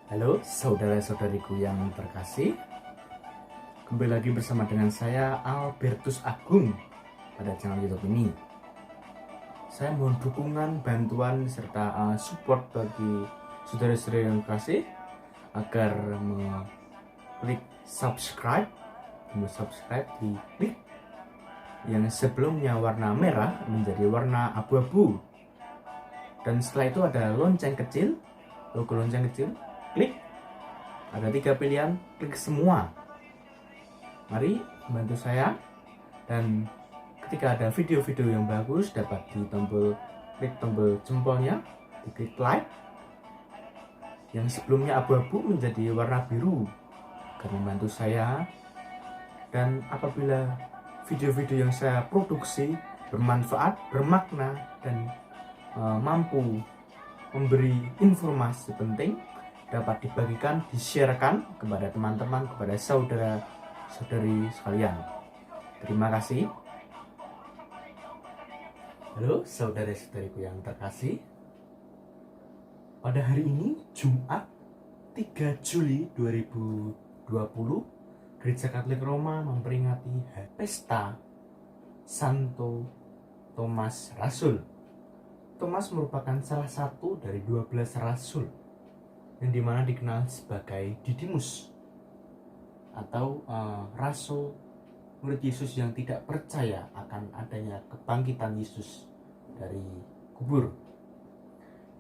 Halo saudara-saudariku yang terkasih, kembali lagi bersama dengan saya Albertus Agung pada channel YouTube ini. Saya mohon dukungan, bantuan serta support bagi saudara-saudara yang terkasih agar klik subscribe, di klik yang sebelumnya warna merah menjadi warna abu-abu, dan setelah itu ada lonceng kecil, logo lonceng kecil. Klik, ada 3 pilihan, klik semua. Mari bantu saya, dan ketika ada video-video yang bagus dapat klik tombol jempolnya, diklik like. Yang sebelumnya abu-abu menjadi warna biru agar membantu saya, dan apabila video-video yang saya produksi bermanfaat, bermakna, dan mampu memberi informasi penting, dapat dibagikan, di-sharekan kepada teman-teman, kepada saudara-saudari sekalian. Terima kasih. Halo saudara-saudariku yang terkasih, pada hari ini Jumat 3 Juli 2020, Gereja Katolik Roma memperingati pesta Santo Thomas Rasul. Thomas merupakan salah satu dari 12 rasul yang dimana dikenal sebagai Didimus atau rasul murid Yesus yang tidak percaya akan adanya kebangkitan Yesus dari kubur.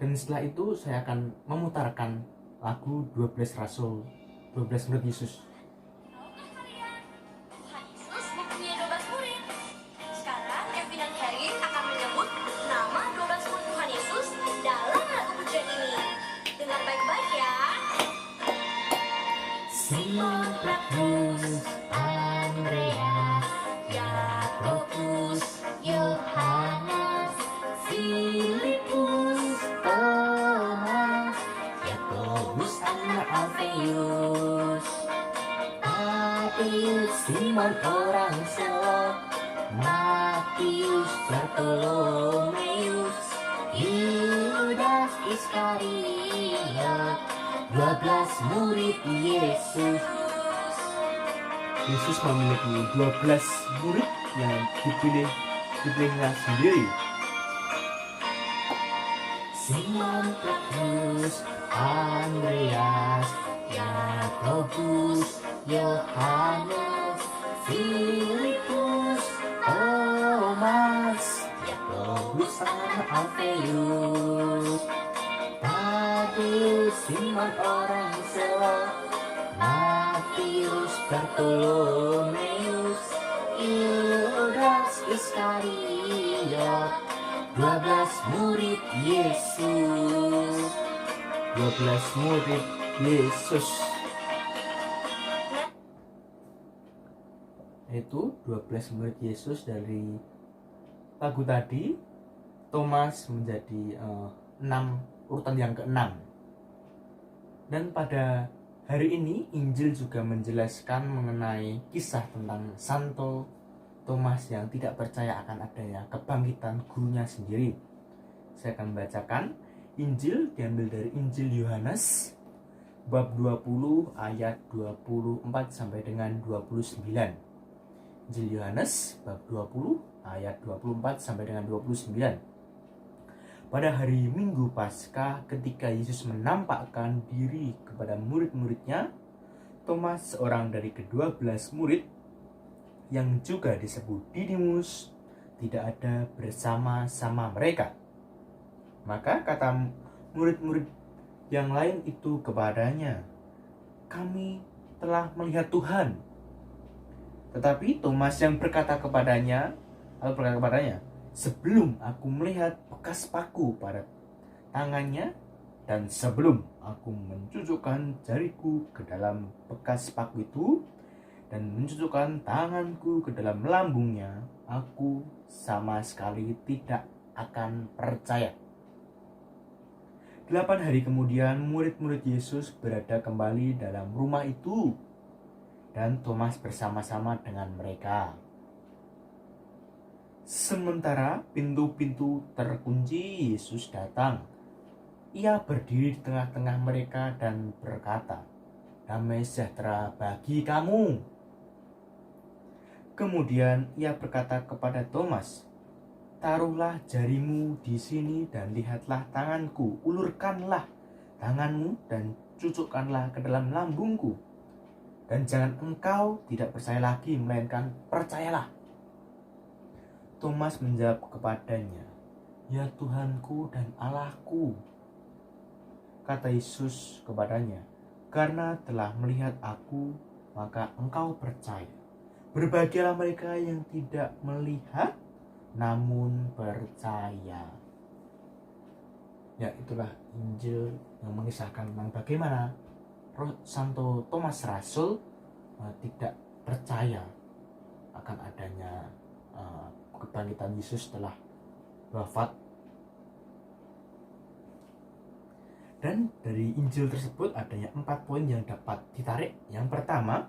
Dan setelah itu saya akan memutarkan lagu 12 rasul, 12 murid Yesus. Simon, Petrus, Andreas, Yakobus, Yohanes, Filipus, Thomas, Yakobus anak Alfeus, Tadeus, Simon orang Selot, Matius, Bartolomeus, Yudas Iskariot, 12 murid Yesus. Yesus memiliki 12 murid yang dipilihnya sendiri. Simon, Petrus, Andreas, Yakobus, Yohanes, Filipus, Thomas, Yakobus anak Alfeus, Tadeus, Simon orang Selot, Matius, Bartolomeus, Yudas Iskariot, 12 murid Yesus. 12 murid Yesus. Itu 12 murid Yesus. Dari lagu tadi, Thomas menjadi 6, urutan yang ke-6. Dan pada hari ini Injil juga menjelaskan mengenai kisah tentang Santo Thomas yang tidak percaya akan adanya kebangkitan gurunya sendiri. Saya akan membacakan Injil, diambil dari Injil Yohanes bab 20 ayat 24 sampai dengan 29. Injil Yohanes bab 20 ayat 24 sampai dengan 29. Pada hari Minggu Paskah, ketika Yesus menampakkan diri kepada murid-muridnya, Thomas, seorang dari ke-12 murid yang juga disebut Didimus, tidak ada bersama-sama mereka. Maka kata murid-murid yang lain itu kepadanya, "Kami telah melihat Tuhan." Tetapi Thomas yang berkata kepadanya, "Sebelum aku melihat bekas paku pada tangannya, dan sebelum aku mencucukkan jariku ke dalam bekas paku itu, dan mencucukkan tanganku ke dalam lambungnya, aku sama sekali tidak akan percaya." 8 hari kemudian, murid-murid Yesus berada kembali dalam rumah itu, dan Thomas bersama-sama dengan mereka. Sementara pintu-pintu terkunci, Yesus datang. Ia berdiri di tengah-tengah mereka dan berkata, "Damai sejahtera bagi kamu." Kemudian ia berkata kepada Thomas, "Taruhlah jarimu di sini dan lihatlah tanganku. Ulurkanlah tanganmu dan cucukkanlah ke dalam lambungku. Dan jangan engkau tidak percaya lagi, melainkan percayalah." Thomas menjawab kepadanya, "Ya Tuhanku dan Allahku." Kata Yesus kepadanya, "Karena telah melihat aku, maka engkau percaya. Berbahagialah mereka yang tidak melihat namun percaya." Ya, itulah Injil yang mengisahkan tentang bagaimana Santo Thomas Rasul tidak percaya akan adanya kebangkitan Yesus setelah wafat. Dan dari Injil tersebut adanya 4 poin yang dapat ditarik. Yang pertama,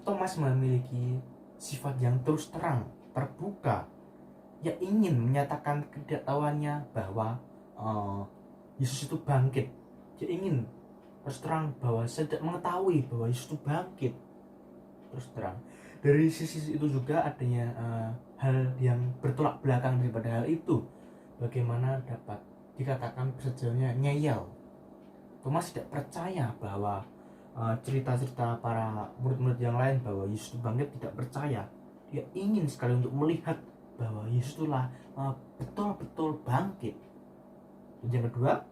Thomas memiliki sifat yang terus terang, terbuka. Ia ingin menyatakan ketidaktahuannya bahwa Yesus itu bangkit. Dia ingin terus terang bahwa saya tidak mengetahui bahwa Yesus itu bangkit. Terus terang. Dari sisi itu juga adanya hal yang bertolak belakang daripada hal itu. Bagaimana dapat dikatakan sejajarnya ngeyel. Thomas tidak percaya bahwa cerita-cerita para murid-murid yang lain bahwa Yesus itu bangkit, tidak percaya. Dia ingin sekali untuk melihat bahwa Yesus itulah betul-betul bangkit. Dan yang kedua,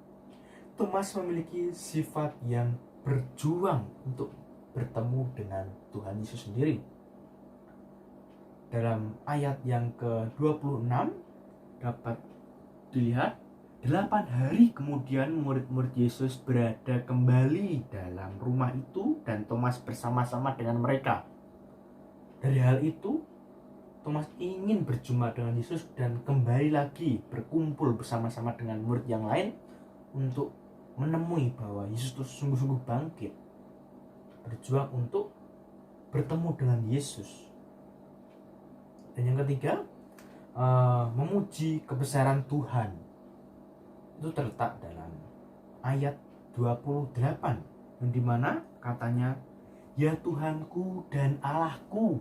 Thomas memiliki sifat yang berjuang untuk bertemu dengan Tuhan Yesus sendiri. Dalam ayat yang ke-26 dapat dilihat, 8 hari kemudian murid-murid Yesus berada kembali dalam rumah itu dan Thomas bersama-sama dengan mereka. Dari hal itu, Thomas ingin berjumpa dengan Yesus dan kembali lagi berkumpul bersama-sama dengan murid yang lain untuk menemui bahwa Yesus itu sungguh-sungguh bangkit. Berjuang untuk bertemu dengan Yesus. Dan yang ketiga, memuji kebesaran Tuhan. Itu terletak dalam ayat 28, yang dimana katanya, "Ya Tuhanku dan Allahku."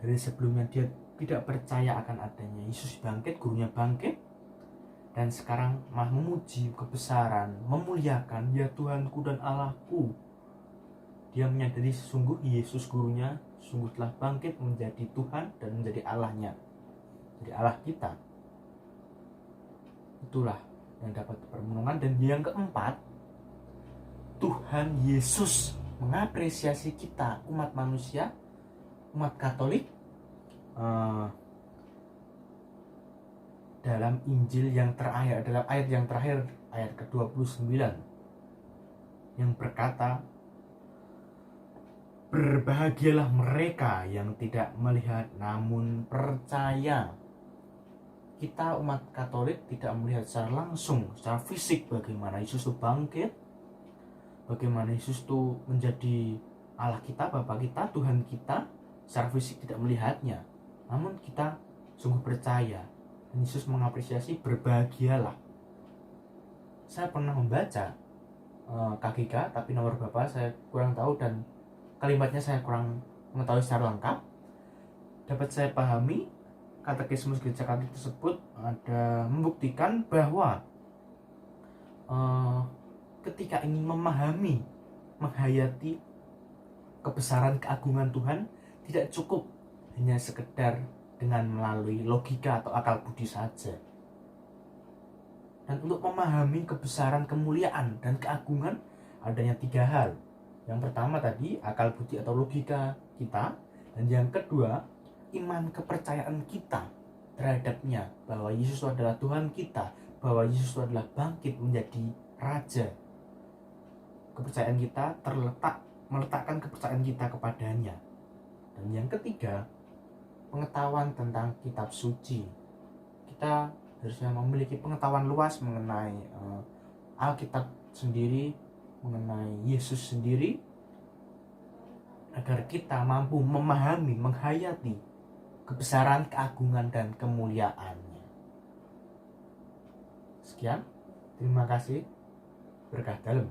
Dari sebelumnya dia tidak percaya akan adanya Yesus bangkit, gurunya bangkit, dan sekarang malah memuji kebesaran, memuliakan, "Ya Tuhanku dan Allahku." Dia menyadari sesungguh Yesus gurunya sungguh telah bangkit menjadi Tuhan dan menjadi Allahnya, jadi Allah kita. Itulah yang dapat dipermenungkan. Dan yang keempat, Tuhan Yesus mengapresiasi kita, umat manusia, umat Katolik, dalam Injil yang terakhir, dalam ayat yang terakhir, ayat ke-29, yang berkata, "Berbahagialah mereka yang tidak melihat namun percaya." Kita umat Katolik tidak melihat secara langsung, secara fisik bagaimana Yesus itu bangkit, bagaimana Yesus itu menjadi Allah kita, Bapa kita, Tuhan kita. Secara fisik tidak melihatnya, namun kita sungguh percaya. Dan Yesus mengapresiasi, "Berbahagialah." Saya pernah membaca KGK, tapi nomor Bapak saya kurang tahu dan kalimatnya saya kurang mengetahui secara lengkap. Dapat saya pahami, Katekismus Gereja Katolik tersebut ada membuktikan bahwa ketika ingin memahami, menghayati kebesaran keagungan Tuhan, tidak cukup hanya sekedar dengan melalui logika atau akal budi saja. Dan untuk memahami kebesaran, kemuliaan, dan keagungan adanya 3 hal. Yang pertama tadi akal budi atau logika kita, dan yang kedua iman kepercayaan kita terhadapnya, bahwa Yesus adalah Tuhan kita, bahwa Yesus adalah bangkit menjadi Raja. Kepercayaan kita meletakkan kepercayaan kita kepadanya. Dan yang ketiga, pengetahuan tentang kitab suci. Kita harusnya memiliki pengetahuan luas mengenai Alkitab sendiri, mengenai Yesus sendiri, agar kita mampu memahami, menghayati kebesaran, keagungan, dan kemuliaannya. Sekian, terima kasih, berkah dalam.